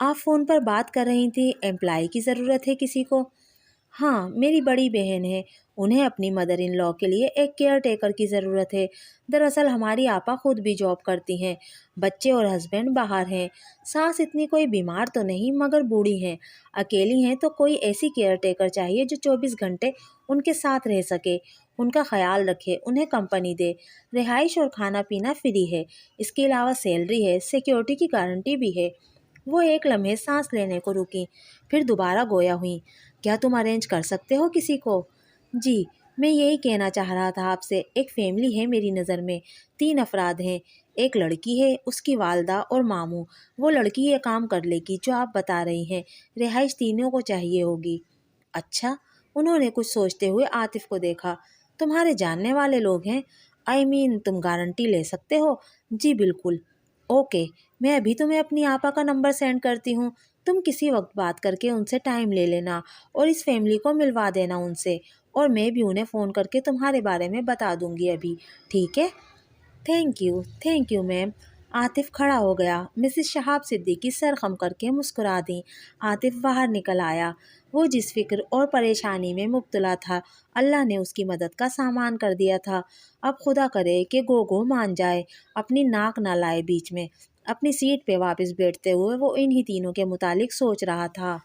آپ فون پر بات کر رہی تھی، امپلائی کی ضرورت ہے کسی کو؟ ہاں، میری بڑی بہن ہے، انہیں اپنی مدر ان لا کے لیے ایک کیئر ٹیکر کی ضرورت ہے۔ دراصل ہماری آپا خود بھی جاب کرتی ہیں، بچے اور ہسبینڈ باہر ہیں۔ ساس اتنی کوئی بیمار تو نہیں مگر بوڑھی ہیں، اکیلی ہیں، تو کوئی ایسی کیئر ٹیکر چاہیے جو 24 گھنٹے ان کے ساتھ رہ سکے، ان کا خیال رکھے، انہیں کمپنی دے۔ رہائش اور کھانا پینا فری ہے، اس کے علاوہ سیلری ہے، سیکیورٹی کی گارنٹی بھی ہے۔ وہ ایک لمحے سانس لینے کو رکی، پھر دوبارہ گویا ہوئیں۔ کیا تم ارینج کر سکتے ہو کسی کو؟ جی، میں یہی کہنا چاہ رہا تھا آپ سے۔ ایک فیملی ہے میری نظر میں، 3 افراد ہیں۔ ایک لڑکی ہے، اس کی والدہ اور ماموں۔ وہ لڑکی یہ کام کر لے گی جو آپ بتا رہی ہیں، رہائش تینوں کو چاہیے ہوگی۔ اچھا، انہوں نے کچھ سوچتے ہوئے عاطف کو دیکھا۔ تمہارے جاننے والے لوگ ہیں؟ تم گارنٹی لے سکتے ہو؟ جی بالکل۔ اوکے، میں ابھی تمہیں اپنی آپا کا نمبر سینڈ کرتی ہوں، تم کسی وقت بات کر کے ان سے ٹائم لے لینا اور اس فیملی کو ملوا دینا ان سے، اور میں بھی انہیں فون کر کے تمہارے بارے میں بتا دوں گی ابھی، ٹھیک ہے؟ Thank you ma'am. عاطف کھڑا ہو گیا۔ مسز شہاب صدیقی سر خم کر کے مسکرا دیں۔ عاطف باہر نکل آیا۔ وہ جس فکر اور پریشانی میں مبتلا تھا، اللہ نے اس کی مدد کا سامان کر دیا تھا۔ اب خدا کرے کہ گوگو مان جائے، اپنی ناک نہ لائے بیچ میں۔ اپنی سیٹ پہ واپس بیٹھتے ہوئے وہ انہی تینوں کے متعلق سوچ رہا تھا۔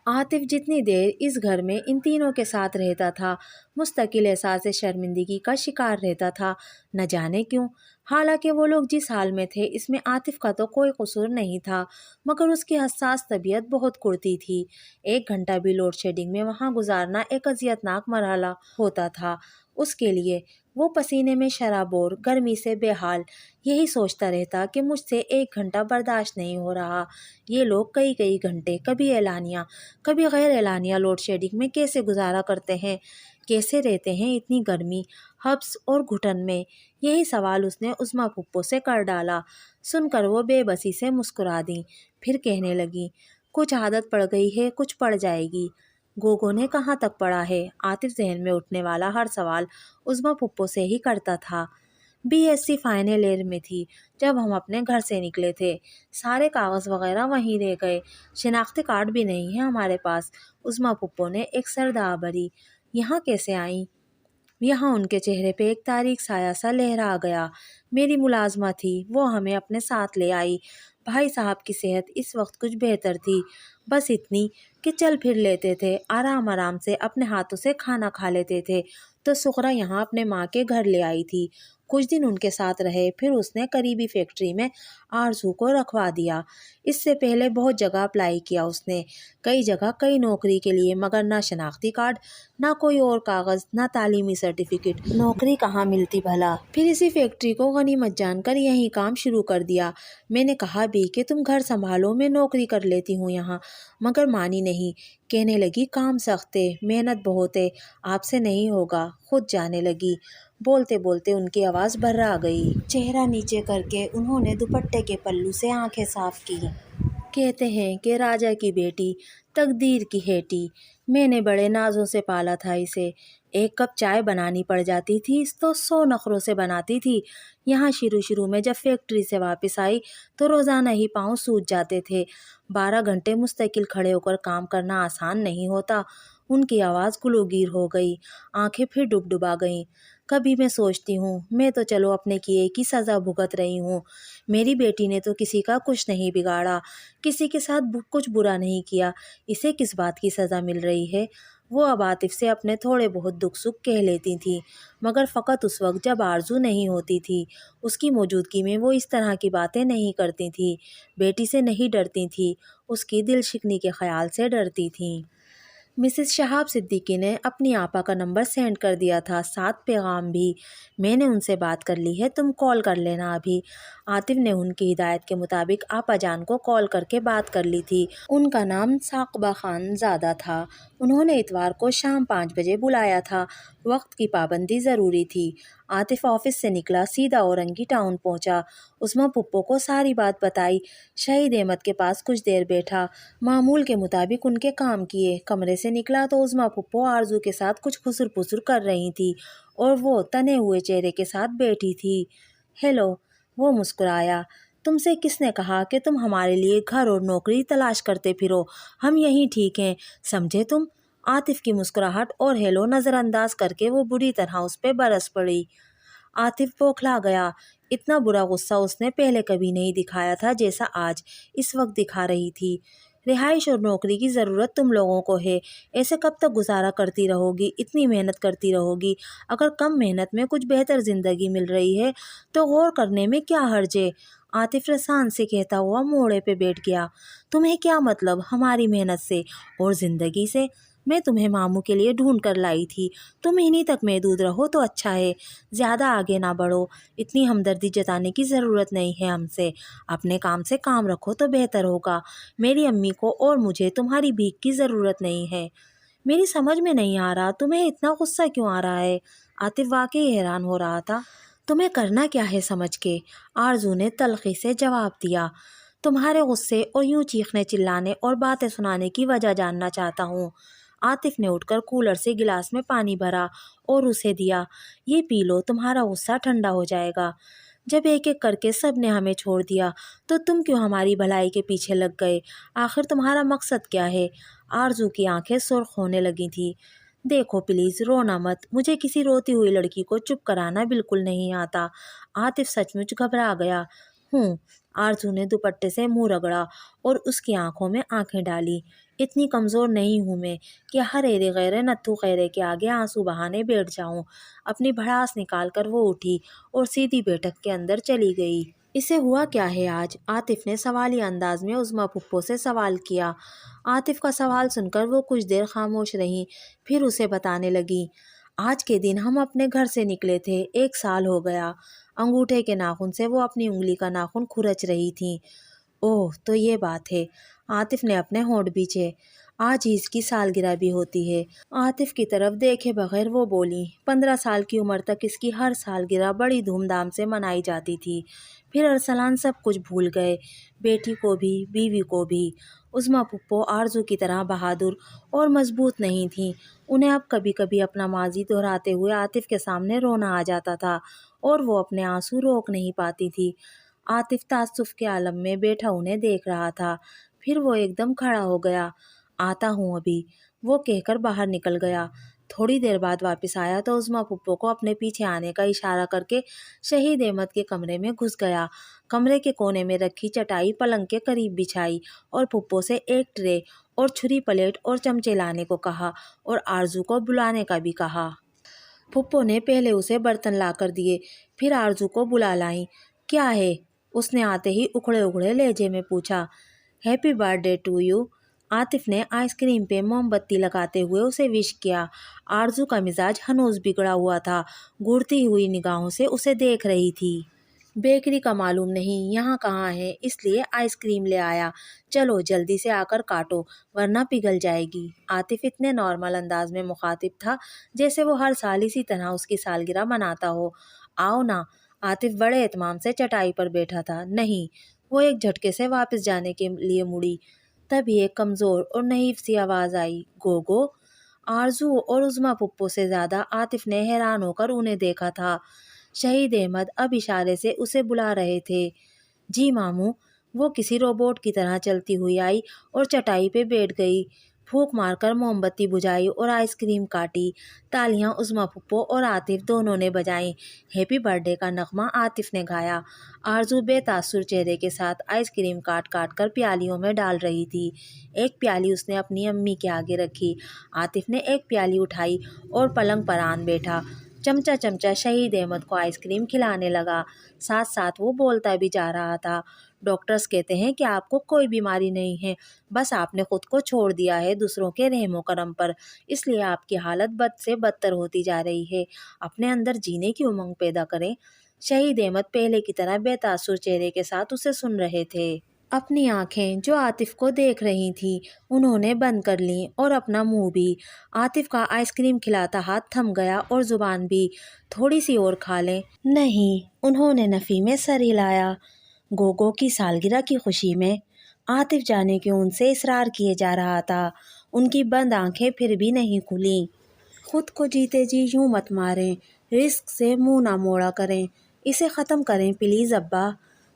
عاطف جتنی دیر اس گھر میں ان تینوں کے ساتھ رہتا تھا، مستقل احساس شرمندگی کا شکار رہتا تھا، نہ جانے کیوں۔ حالانکہ وہ لوگ جس حال میں تھے اس میں عاطف کا تو کوئی قصور نہیں تھا، مگر اس کی حساس طبیعت بہت کرتی تھی۔ 1 گھنٹہ بھی لوڈ شیڈنگ میں وہاں گزارنا ایک اذیتناک مرحلہ ہوتا تھا اس کے لیے۔ وہ پسینے میں شرابور، گرمی سے بے حال، یہی سوچتا رہتا کہ مجھ سے 1 گھنٹہ برداشت نہیں ہو رہا۔ یہ لوگ کئی گھنٹے، کبھی اعلانیہ کبھی غیر اعلانیہ لوڈ شیڈنگ میں کیسے گزارا کرتے ہیں، کیسے رہتے ہیں اتنی گرمی، حبس اور گھٹن میں؟ یہی سوال اس نے عظمیٰ پھپھو سے کر ڈالا۔ سن کر وہ بے بسی سے مسکرا دیں، پھر کہنے لگی، کچھ عادت پڑ گئی ہے، کچھ پڑ جائے گی۔ گوگو نے کہاں تک پڑھا ہے؟ عاطف ذہن میں اٹھنے والا ہر سوال عظمیٰ پھپھو سے ہی کرتا تھا۔ BSc فائنل ایئر میں تھی جب ہم اپنے گھر سے نکلے تھے، سارے کاغذ وغیرہ وہیں رہ گئے، شناختی کارڈ بھی نہیں ہے ہمارے پاس۔ عظمیٰ پھپھو نے ایک سرداہ بھری، یہاں کیسے آئیں؟ یہاں ان کے چہرے پہ ایک تاریک سایہ سا لہرا گیا۔ میری ملازمہ تھی، وہ ہمیں اپنے ساتھ لے آئی۔ بھائی صاحب کی صحت اس وقت کچھ بہتر تھی، بس اتنی کہ چل پھر لیتے تھے، آرام سے اپنے ہاتھوں سے کھانا کھا لیتے تھے، تو سغرا یہاں اپنے ماں کے گھر لے آئی تھی۔ کچھ دن ان کے ساتھ رہے، پھر اس نے قریبی فیکٹری میں آرزو کو رکھوا دیا۔ اس سے پہلے بہت جگہ اپلائی کیا اس نے، کئی جگہ کئی نوکری کے لیے، مگر نہ شناختی کارڈ، نہ کوئی اور کاغذ، نہ تعلیمی سرٹیفکیٹ۔ نوکری کہاں ملتی بھلا؟ پھر اسی فیکٹری کو غنیمت جان کر یہیں کام شروع کر دیا۔ میں نے کہا بھی کہ تم گھر سنبھالو، میں نوکری کر لیتی ہوں یہاں، مگر مانی نہیں۔ کہنے لگی کام سخت ہے، محنت بہت ہے، آپ سے نہیں ہوگا، خود جانے لگی۔ بولتے بولتے ان کی آواز بھرا گئی۔ چہرہ نیچے کر کے انہوں نے دوپٹے کے پلو سے آنکھیں صاف کی۔ کہتے ہیں کہ راجا کی بیٹی تقدیر کی ہیٹی، میں نے بڑے نازوں سے پالا تھا اسے۔ 1 کپ چائے بنانی پڑ جاتی تھی تو 100 نخروں سے بناتی تھی۔ یہاں شروع میں جب فیکٹری سے واپس آئی تو روزانہ ہی پاؤں سوج جاتے تھے۔ 12 گھنٹے مستقل کھڑے ہو کر کام کرنا آسان نہیں ہوتا۔ ان کی آواز گلوگیر ہو گئی، آنکھیں پھر ڈبڈبا گئیں۔ کبھی میں سوچتی ہوں، میں تو چلو اپنے کیے کی سزا بھگت رہی ہوں، میری بیٹی نے تو کسی کا کچھ نہیں بگاڑا، کسی کے ساتھ کچھ برا نہیں کیا، اسے کس بات کی سزا مل رہی ہے؟ وہ اب عاطف سے اپنے تھوڑے بہت دکھ سکھ کہہ لیتی تھی، مگر فقط اس وقت جب آرزو نہیں ہوتی تھی۔ اس کی موجودگی میں وہ اس طرح کی باتیں نہیں کرتی تھی، بیٹی سے نہیں ڈرتی تھی، اس کی دل شکنی کے خیال سے ڈرتی تھیں۔ مسز شہاب صدیقی نے اپنی آپا کا نمبر سینڈ کر دیا تھا، ساتھ پیغام بھی۔ میں نے ان سے بات کر لی ہے، تم کال کر لینا ابھی۔ عاطف نے ان کی ہدایت کے مطابق آپا جان کو کال کر کے بات کر لی تھی۔ ان کا نام ثاقبہ خان زادہ تھا۔ انہوں نے اتوار کو شام 5 بجے بلایا تھا۔ وقت کی پابندی ضروری تھی۔ عاطف آفس سے نکلا، سیدھا اورنگی ٹاؤن پہنچا، عظمیٰ پھپھو کو ساری بات بتائی۔ شہید احمد کے پاس کچھ دیر بیٹھا، معمول کے مطابق ان کے کام کیے۔ کمرے سے نکلا تو عظمیٰ پھپھو آرزو کے ساتھ کچھ خسر پسر کر رہی تھی اور وہ تنے ہوئے چہرے کے ساتھ بیٹھی تھی۔ ہیلو، وہ مسکرایا، تم سے کس نے کہا کہ تم ہمارے لیے گھر اور نوکری تلاش کرتے پھرو؟ ہم یہیں ٹھیک ہیں، سمجھے تم؟ عاطف کی مسکراہٹ اور ہیلو نظر انداز کر کے وہ بری طرح اس پہ برس پڑی۔ عاطف بوکھلا گیا۔ اتنا برا غصہ اس نے پہلے کبھی نہیں دکھایا تھا جیسا آج اس وقت دکھا رہی تھی۔ رہائش اور نوکری کی ضرورت تم لوگوں کو ہے، ایسے کب تک گزارا کرتی رہو گی؟ اتنی محنت کرتی رہو گی؟ اگر کم محنت میں کچھ بہتر زندگی مل رہی ہے تو غور کرنے میں کیا حرج ہے؟ عاطف رسان سے کہتا ہوا موڑے پہ بیٹھ گیا۔ تمہیں کیا مطلب ہماری محنت سے اور زندگی سے؟ میں تمہیں ماموں کے لیے ڈھونڈ کر لائی تھی، تم انہی تک محدود رہو تو اچھا ہے، زیادہ آگے نہ بڑھو۔ اتنی ہمدردی جتانے کی ضرورت نہیں ہے ہم سے، اپنے کام سے کام رکھو تو بہتر ہوگا۔ میری امی کو اور مجھے تمہاری بھیک کی ضرورت نہیں ہے۔ میری سمجھ میں نہیں آ رہا تمہیں اتنا غصہ کیوں آ رہا ہے؟ عاطف واقعی حیران ہو رہا تھا۔ تمہیں کرنا کیا ہے سمجھ کے؟ آرزو نے تلخی سے جواب دیا۔ تمہارے غصے اور یوں چیخنے چلانے اور باتیں سنانے کی وجہ جاننا چاہتا ہوں۔ عاطف نے اٹھ کر کولر سے گلاس میں پانی بھرا اور اسے دیا۔ یہ پی لو، تمہارا غصہ ٹھنڈا ہو جائے گا۔ جب ایک ایک کر کے سب نے ہمیں چھوڑ دیا تو تم کیوں ہماری بھلائی کے پیچھے لگ گئے؟ آخر تمہارا مقصد کیا ہے؟ آرزو کی آنکھیں سرخ ہونے لگی تھیں۔ دیکھو پلیز رونا مت، مجھے کسی روتی ہوئی لڑکی کو چپ کرانا بالکل نہیں آتا۔ عاطف سچ مچ گھبرا گیا۔ آرزو نے دوپٹے سے منہ رگڑا اور اس کی آنکھوں میں آنکھیں ڈالی۔ اتنی کمزور نہیں ہوں میں کہ ہر ایرے غیرے نتھو خیرے کے آگے آنسو بہانے بیٹھ جاؤں۔ اپنی بھڑاس نکال کر وہ اٹھی اور سیدھی بیٹھک کے اندر چلی گئی۔ اسے ہوا کیا ہے آج؟ عاطف نے سوالی انداز میں عظمیٰ پھپھو سے سوال کیا۔ عاطف کا سوال سن کر وہ کچھ دیر خاموش رہیں، پھر اسے بتانے لگی۔ آج کے دن ہم اپنے گھر سے نکلے تھے، 1 سال ہو گیا۔ انگوٹھے کے ناخن سے وہ اپنی انگلی کا ناخن کھرچ رہی تھیں۔ اوہ تو یہ بات ہے۔ عاطف نے اپنے ہونٹ بھینچے۔ آج ہی اس کی سالگرہ بھی ہوتی ہے۔ عاطف کی طرف دیکھے بغیر وہ بولی۔ 15 سال کی عمر تک اس کی ہر سالگرہ بڑی دھوم دھام سے منائی جاتی تھی، پھر ارسلان سب کچھ بھول گئے، بیٹی کو بھی بیوی کو بھی۔ عظمیٰ پھپھو آرزو کی طرح بہادر اور مضبوط نہیں تھیں۔ انہیں اب کبھی کبھی اپنا ماضی دہراتے ہوئے عاطف کے سامنے رونا آ جاتا تھا اور وہ اپنے آنسو روک نہیں پاتی تھی۔ عاطف تعصب کے عالم میں بیٹھا انہیں دیکھ رہا تھا، پھر وہ ایک دم کھڑا ہو گیا۔ آتا ہوں ابھی، وہ کہہ کر باہر نکل گیا۔ تھوڑی دیر بعد واپس آیا تو عظمیٰ پھپھو کو اپنے پیچھے آنے کا اشارہ کر کے شہید احمد کے کمرے میں گھس گیا۔ کمرے کے کونے میں رکھی چٹائی پلنگ کے قریب بچھائی اور پھپھو سے ایک ٹرے اور چھری پلیٹ اور چمچے لانے کو کہا اور آرزو کو بلانے کا بھی کہا۔ پھپھو نے پہلے اسے برتن لا کر دیے، پھر آرزو کو بلا لائیں۔ کیا ہے؟ اس نے آتے ہی اکھڑے اکھڑے لہجے میں پوچھا۔ Happy birthday to you. Atif نے آئس کریم پہ موم بتی لگاتے ہوئے اسے وش کیا۔ آرزو کا مزاج ہنوز بگڑا ہوا تھا، گھورتی ہوئی نگاہوں سے اسے دیکھ رہی تھی۔ بیکری کا معلوم نہیں یہاں کہاں ہے، اس لیے آئس کریم لے آیا۔ چلو جلدی سے آ کر کاٹو ورنہ پگھل جائے گی۔ عاطف اتنے نارمل انداز میں مخاطب تھا جیسے وہ ہر سال اسی طرح اس کی سالگرہ مناتا ہو۔ آؤ نا۔ عاطف بڑے اہتمام سے چٹائی پر بیٹھا تھا۔ نہیں۔ وہ ایک جھٹکے سے واپس جانے کے لیے مڑی، تبھی ایک کمزور اور نحیف سی آواز آئی، گوگو۔ آرزو اور عظمیٰ پھپھو سے زیادہ عاطف نے حیران ہو کر انہیں دیکھا تھا۔ شہید احمد اب اشارے سے اسے بلا رہے تھے۔ جی ماموں۔ وہ کسی روبوٹ کی طرح چلتی ہوئی آئی اور چٹائی پہ بیٹھ گئی، پھونک مار کر موم بتی بجھائی اور آئس کریم کاٹی۔ تالیاں عظمیٰ پھپھو اور عاطف دونوں نے بجائیں۔ ہیپی برتھ ڈے کا نغمہ عاطف نے گایا۔ آرزو بے تاثر چہرے کے ساتھ آئس کریم کاٹ کاٹ کر پیالیوں میں ڈال رہی تھی۔ ایک پیالی اس نے اپنی امی کے آگے رکھی۔ عاطف نے ایک پیالی اٹھائی اور پلنگ پر آن بیٹھا۔ چمچہ چمچہ شہید احمد کو آئس کریم کھلانے لگا، ساتھ ساتھ وہ بولتا بھی جا رہا تھا۔ ڈاکٹرز کہتے ہیں کہ آپ کو کوئی بیماری نہیں ہے، بس آپ نے خود کو چھوڑ دیا ہے دوسروں کے رحم و کرم پر، اس لیے آپ کی حالت بد سے بدتر ہوتی جا رہی ہے۔ اپنے اندر جینے کی امنگ پیدا کریں۔ شہید احمد پہلے کی طرح بے تاثر چہرے کے ساتھ اسے سن رہے تھے۔ اپنی آنکھیں جو عاطف کو دیکھ رہی تھیں انہوں نے بند کر لیں اور اپنا منہ بھی۔ عاطف کا آئس کریم کھلاتا ہاتھ تھم گیا اور زبان بھی۔ تھوڑی سی اور کھا لیں۔ نہیں، انہوں نے نفی میں سر ہلایا۔ گوگو کی سالگرہ کی خوشی میں؟ عاطف جانے کیوں ان سے اصرار کیے جا رہا تھا۔ ان کی بند آنکھیں پھر بھی نہیں کھلیں۔ خود کو جیتے جی یوں مت ماریں، رزق سے منہ نہ موڑا کریں، اسے ختم کریں پلیز ابا۔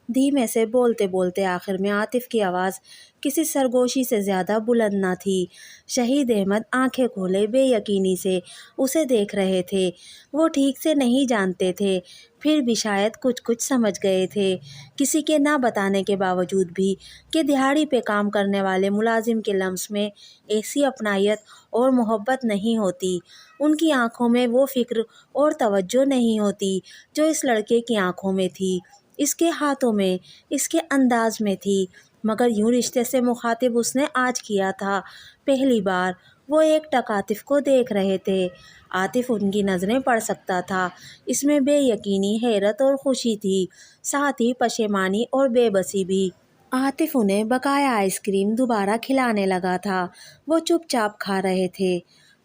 دھیمے سے بولتے بولتے آخر میں عاطف کی آواز کسی سرگوشی سے زیادہ بلند نہ تھی۔ شہید احمد آنکھیں کھولے بے یقینی سے اسے دیکھ رہے تھے۔ وہ ٹھیک سے نہیں جانتے تھے، پھر بھی شاید کچھ سمجھ گئے تھے، کسی کے نہ بتانے کے باوجود بھی، کہ دہاڑی پہ کام کرنے والے ملازم کے لمس میں ایسی اپنائیت اور محبت نہیں ہوتی، ان کی آنکھوں میں وہ فکر اور توجہ نہیں ہوتی جو اس لڑکے کی آنکھوں میں تھی، اس کے ہاتھوں میں، اس کے انداز میں تھی۔ مگر یوں رشتے سے مخاطب اس نے آج کیا تھا، پہلی بار وہ ایک ٹک عاطف کو دیکھ رہے تھے۔ عاطف ان کی نظریں پڑھ سکتا تھا، اس میں بے یقینی، حیرت اور خوشی تھی، ساتھ ہی پشیمانی اور بے بسی بھی۔ عاطف انہیں بقایا آئس کریم دوبارہ کھلانے لگا تھا، وہ چپ چاپ کھا رہے تھے۔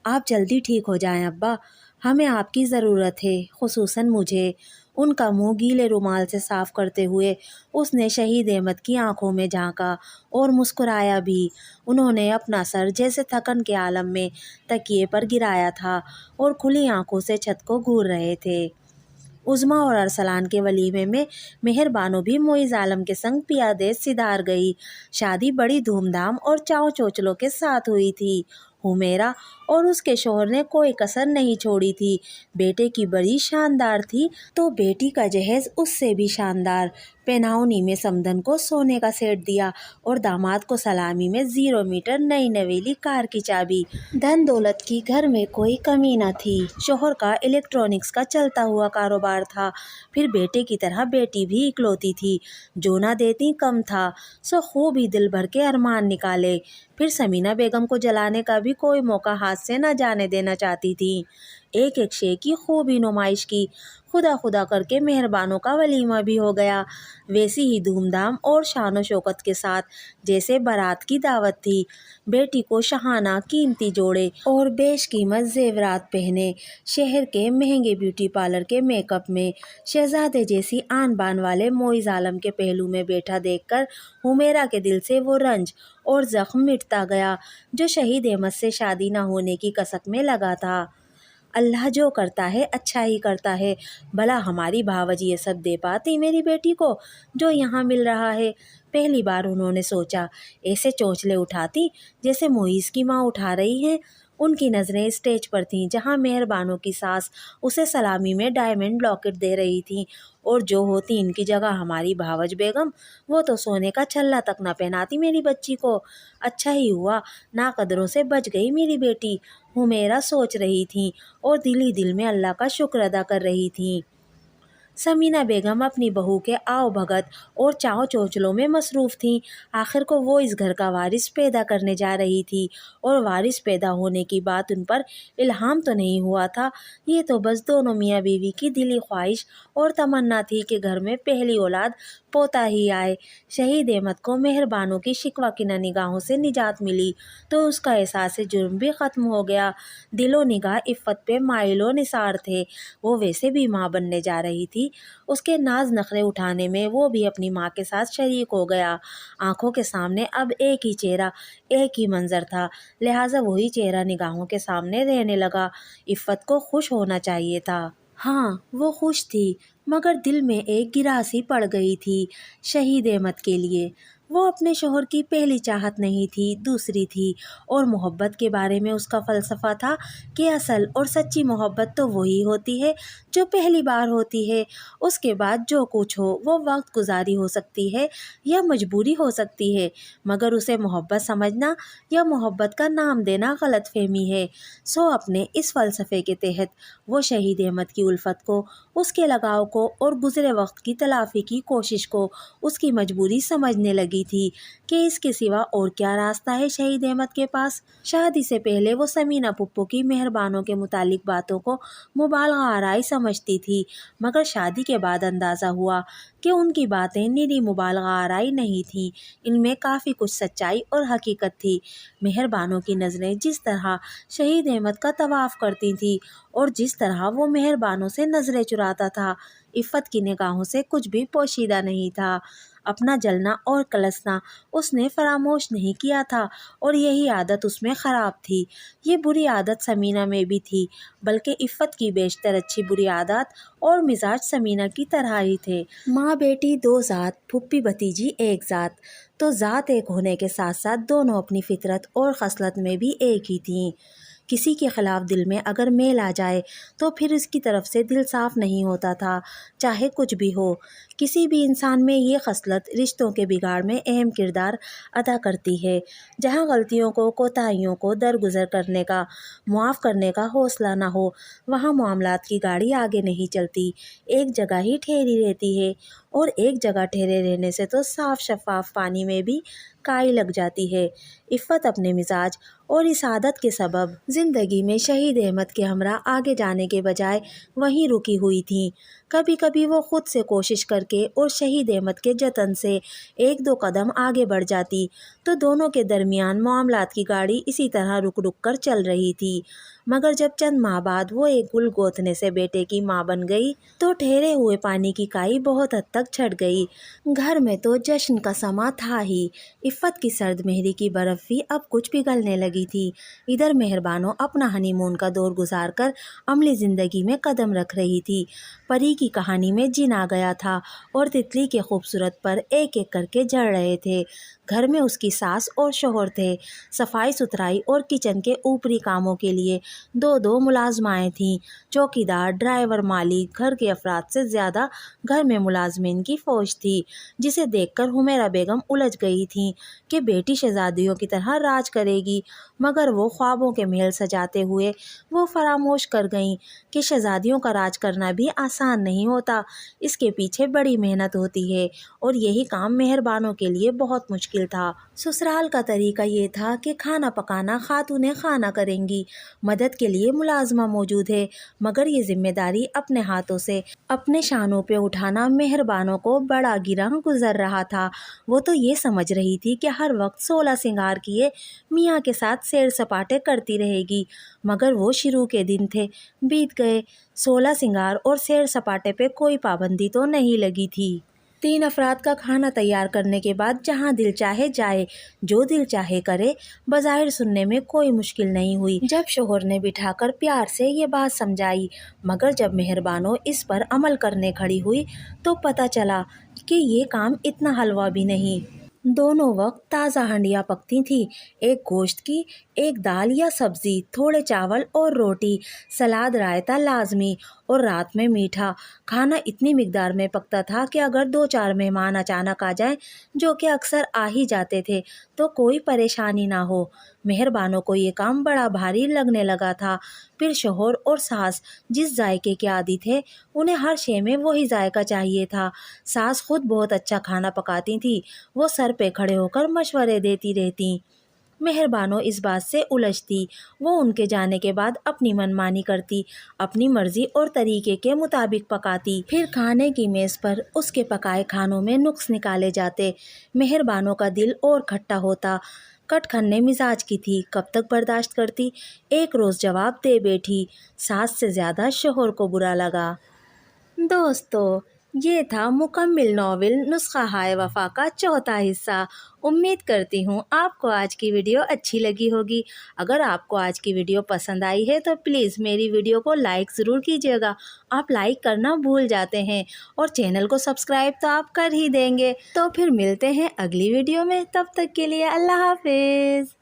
آپ جلدی ٹھیک ہو جائیں ابا، ہمیں آپ کی ضرورت ہے، خصوصاً مجھے۔ ان کا منہ گیلے رومال سے صاف کرتے ہوئے اس نے شہید احمد کی آنکھوں میں جھانکا اور مسکرایا بھی۔ انہوں نے اپنا سر جیسے تھکن کے عالم میں تکیے پر گرایا تھا اور کھلی آنکھوں سے چھت کو گھور رہے تھے۔ عظمیٰ اور ارسلان کے ولیمے میں مہر بانو بھی معیز عالم کے سنگ پیادے سدھار گئی۔ شادی بڑی دھوم دھام اور چاؤ چوچلوں کے ساتھ ہوئی تھی۔ حمیرہ اور اس کے شوہر نے کوئی کسر نہیں چھوڑی تھی۔ بیٹے کی بڑی شاندار تھی تو بیٹی کا جہیز اس سے بھی شاندار۔ پہناؤنی میں سمدن کو سونے کا سیٹ دیا اور داماد کو سلامی میں 0 میٹر نئی نویلی کار کی چابی۔ دھن دولت کی گھر میں کوئی کمی نہ تھی۔ شوہر کا الیکٹرانکس کا چلتا ہوا کاروبار تھا، پھر بیٹے کی طرح بیٹی بھی اکلوتی تھی، جو نہ دیتی کم تھا، سو خوب ہی دل بھر کے ارمان نکالے۔ پھر سمینہ بیگم کو جلانے کا بھی کوئی موقع ہاتھ سے نہ جانے دینا چاہتی تھیں۔ ایک ایک شے کی خوبی نمائش کی، خدا کر کے مہربانوں کا ولیمہ بھی ہو گیا، ویسی ہی دھوم دھام اور شان و شوکت کے ساتھ جیسے بارات کی دعوت تھی۔ بیٹی کو شاہانہ قیمتی جوڑے اور بیش قیمت زیورات پہنے، شہر کے مہنگے بیوٹی پارلر کے میک اپ میں، شہزادے جیسی آن بان والے معیز عالم کے پہلو میں بیٹھا دیکھ کر حمیرہ کے دل سے وہ رنج اور زخم مٹتا گیا جو شہید احمد سے شادی نہ ہونے کی کسک میں لگا تھا۔ اللہ جو کرتا ہے اچھا ہی کرتا ہے، بھلا ہماری بھاوج یہ سب دے پاتی میری بیٹی کو جو یہاں مل رہا ہے؟ پہلی بار انہوں نے سوچا، ایسے چونچلے اٹھاتی جیسے معیز کی ماں اٹھا رہی ہیں۔ ان کی نظریں اسٹیج پر تھیں جہاں مہربانوں کی ساس اسے سلامی میں ڈائمنڈ لاکٹ دے رہی تھیں، اور جو ہوتی ان کی جگہ ہماری بھاوج بیگم، وہ تو سونے کا چھلا تک نہ پہناتی میری بچی کو۔ اچھا ہی ہوا ناقدروں سے بچ گئی میری بیٹی، حمیرہ سوچ رہی تھیں اور دل ہی دل میں اللہ کا شکر ادا کر رہی تھیں۔ سمینہ بیگم اپنی بہو کے آؤ بھگت اور چاؤ چوچلوں میں مصروف تھیں۔ آخر کو وہ اس گھر کا وارث پیدا کرنے جا رہی تھی، اور وارث پیدا ہونے کی بات ان پر الہام تو نہیں ہوا تھا، یہ تو بس دونوں میاں بیوی کی دلی خواہش اور تمنا تھی کہ گھر میں پہلی اولاد پوتا ہی آئے۔ شہید احمد کو مہربانوں کی شکوہ کنہ نگاہوں سے نجات ملی تو اس کا احساس جرم بھی ختم ہو گیا۔ دل و نگاہ عفت پہ مائل و نثار تھے۔ وہ ویسے بھی ماں بننے جا رہی تھی، اس کے ناز نخرے اٹھانے میں وہ بھی اپنی ماں کے ساتھ شریک ہو گیا۔ آنکھوں کے سامنے اب ایک ہی چہرہ، ایک ہی منظر تھا، لہٰذا وہی چہرہ نگاہوں کے سامنے رہنے لگا۔ عفت کو خوش ہونا چاہیے تھا۔ ہاں وہ خوش تھی، مگر دل میں ایک گراسی پڑ گئی تھی شہید احمد کے لیے۔ وہ اپنے شوہر کی پہلی چاہت نہیں تھی، دوسری تھی، اور محبت کے بارے میں اس کا فلسفہ تھا کہ اصل اور سچی محبت تو وہی ہوتی ہے جو پہلی بار ہوتی ہے، اس کے بعد جو کچھ ہو وہ وقت گزاری ہو سکتی ہے یا مجبوری ہو سکتی ہے، مگر اسے محبت سمجھنا یا محبت کا نام دینا غلط فہمی ہے۔ سو اپنے اس فلسفے کے تحت وہ شہید احمد کی الفت کو، اس کے لگاؤ کو اور گزرے وقت کی تلافی کی کوشش کو اس کی مجبوری سمجھنے لگی تھی کہ اس کے سوا اور کیا راستہ ہے شہید احمد کے پاس۔ شادی سے پہلے وہ سمینہ پھپھو کی مہربانوں کے متعلق باتوں کو مبالغہ آرائی سمجھتی تھی، مگر شادی کے بعد اندازہ ہوا کہ ان کی باتیں نری مبالغہ آرائی نہیں تھیں، ان میں کافی کچھ سچائی اور حقیقت تھی۔ مہربانوں کی نظریں جس طرح شہید احمد کا طواف کرتی تھیں اور جس طرح وہ مہربانوں سے نظریں چراتا تھا، عفت کی نگاہوں سے کچھ بھی پوشیدہ نہیں تھا۔ اپنا جلنا اور کلسنا اس نے فراموش نہیں کیا تھا، اور یہی عادت اس میں خراب تھی۔ یہ بری عادت ثمینہ میں بھی تھی، بلکہ عفت کی بیشتر اچھی بری عادات اور مزاج ثمینہ کی طرح ہی تھے۔ ماں بیٹی دو ذات، پھوپھی بھتیجی ایک ذات، تو ذات ایک ہونے کے ساتھ ساتھ دونوں اپنی فطرت اور خصلت میں بھی ایک ہی تھیں۔ کسی کے خلاف دل میں اگر میل آ جائے تو پھر اس کی طرف سے دل صاف نہیں ہوتا تھا، چاہے کچھ بھی ہو۔ کسی بھی انسان میں یہ خصلت رشتوں کے بگاڑ میں اہم کردار ادا کرتی ہے۔ جہاں غلطیوں کو، کوتاہیوں کو درگزر کرنے کا، معاف کرنے کا حوصلہ نہ ہو، وہاں معاملات کی گاڑی آگے نہیں چلتی، ایک جگہ ہی ٹھہری رہتی ہے، اور ایک جگہ ٹھہرے رہنے سے تو صاف شفاف پانی میں بھی کائی لگ جاتی ہے۔ عفت اپنے مزاج اور اس عادت کے سبب زندگی میں شہید احمد کے ہمراہ آگے جانے کے بجائے وہیں رکی ہوئی تھیں۔ کبھی کبھی وہ خود سے کوشش کر کے اور شہید احمد کے جتن سے ایک دو قدم آگے بڑھ جاتی، تو دونوں کے درمیان معاملات کی گاڑی اسی طرح رک رک کر چل رہی تھی۔ مگر جب چند ماہ بعد وہ ایک گل گوتنے سے بیٹے کی ماں بن گئی تو ٹھہرے ہوئے پانی کی کائی بہت حد تک چھٹ گئی۔ گھر میں تو جشن کا سماں تھا ہی۔ عفت کی سرد مہری کی برف بھی اب کچھ پگھلنے لگی تھی۔ ادھر مہربانو اپنا ہنی مون کا دور گزار کر عملی زندگی میں قدم رکھ رہی تھی۔ پری کی کہانی میں جن آ گیا تھا اور تتلی کے خوبصورت پر ایک ایک کر کے جڑ رہے تھے۔ گھر میں اس کی ساس اور شوہر تھے۔ صفائی ستھرائی اور کچن کے اوپری کاموں کے لیے دو دو ملازمائیں تھیں۔ چوکیدار، ڈرائیور، مالک، گھر کے افراد سے زیادہ گھر میں ملازمین کی فوج تھی، جسے دیکھ کر حمیرہ بیگم الجھ گئی تھیں کہ بیٹی شہزادیوں کی طرح راج کرے گی، مگر وہ خوابوں کے محل سجاتے ہوئے وہ فراموش کر گئیں کہ شہزادیوں کا راج کرنا بھی آسان نہیں ہوتا، اس کے پیچھے بڑی محنت ہوتی ہے، اور یہی کام مہربانوں کے لیے بہت مشکل تھا۔ سسرال کا طریقہ یہ تھا کہ کھانا پکانا خاتونیں خانہ کریں گی، مدد کے لیے ملازمہ موجود ہے، مگر یہ ذمہ داری اپنے ہاتھوں سے اپنے شانوں پہ اٹھانا مہربانوں کو بڑا گراں گزر رہا تھا۔ وہ تو یہ سمجھ رہی تھی کہ ہر وقت 16 سنگار کیے میاں کے ساتھ سیر سپاٹے کرتی رہے گی، مگر وہ شروع کے دن تھے، بیت گئے۔ 16 سنگار اور سیر سپاٹے پہ کوئی پابندی تو نہیں لگی تھی۔ 3 افراد کا کھانا تیار کرنے کے بعد جہاں دل چاہے جائے، جو دل چاہے کرے، بظاہر سننے میں کوئی مشکل نہیں ہوئی جب شوہر نے بٹھا کر پیار سے یہ بات سمجھائی، مگر جب مہربانوں اس پر عمل کرنے کھڑی ہوئی تو پتہ چلا کہ یہ کام اتنا حلوہ بھی نہیں۔ دونوں وقت تازہ ہنڈیاں پکتی تھیں، ایک گوشت کی، ایک دال یا سبزی، تھوڑے چاول اور روٹی، سلاد رائتا لازمی، اور رات میں میٹھا۔ کھانا اتنی مقدار میں پکتا تھا کہ اگر 2-4 مہمان اچانک آ جائیں، جو کہ اکثر آ ہی جاتے تھے، تو کوئی پریشانی نہ ہو۔ مہربانوں کو یہ کام بڑا بھاری لگنے لگا تھا۔ پھر شوہر اور ساس جس ذائقے کے عادی تھے، انہیں ہر شے میں وہی ذائقہ چاہیے تھا۔ ساس خود بہت اچھا کھانا پکاتی تھیں، وہ سر پہ کھڑے ہو کر مشورے دیتی رہتیں۔ مہربانوں اس بات سے الجھتی، وہ ان کے جانے کے بعد اپنی منمانی کرتی، اپنی مرضی اور طریقے کے مطابق پکاتی۔ پھر کھانے کی میز پر اس کے پکائے کھانوں میں نقص نکالے جاتے۔ مہربانوں کا دل اور کھٹا ہوتا۔ کٹ کھنے مزاج کی تھی، کب تک برداشت کرتی؟ ایک روز جواب دے بیٹھی۔ ساس سے زیادہ شوہر کو برا لگا۔ دوستو، یہ تھا مکمل ناول نسخہ ہائے وفا کا چوتھا حصہ۔ امید کرتی ہوں آپ کو آج کی ویڈیو اچھی لگی ہوگی۔ اگر آپ کو آج کی ویڈیو پسند آئی ہے تو پلیز میری ویڈیو کو لائک ضرور کیجیے گا۔ آپ لائک کرنا بھول جاتے ہیں، اور چینل کو سبسکرائب تو آپ کر ہی دیں گے۔ تو پھر ملتے ہیں اگلی ویڈیو میں، تب تک کے لیے اللہ حافظ۔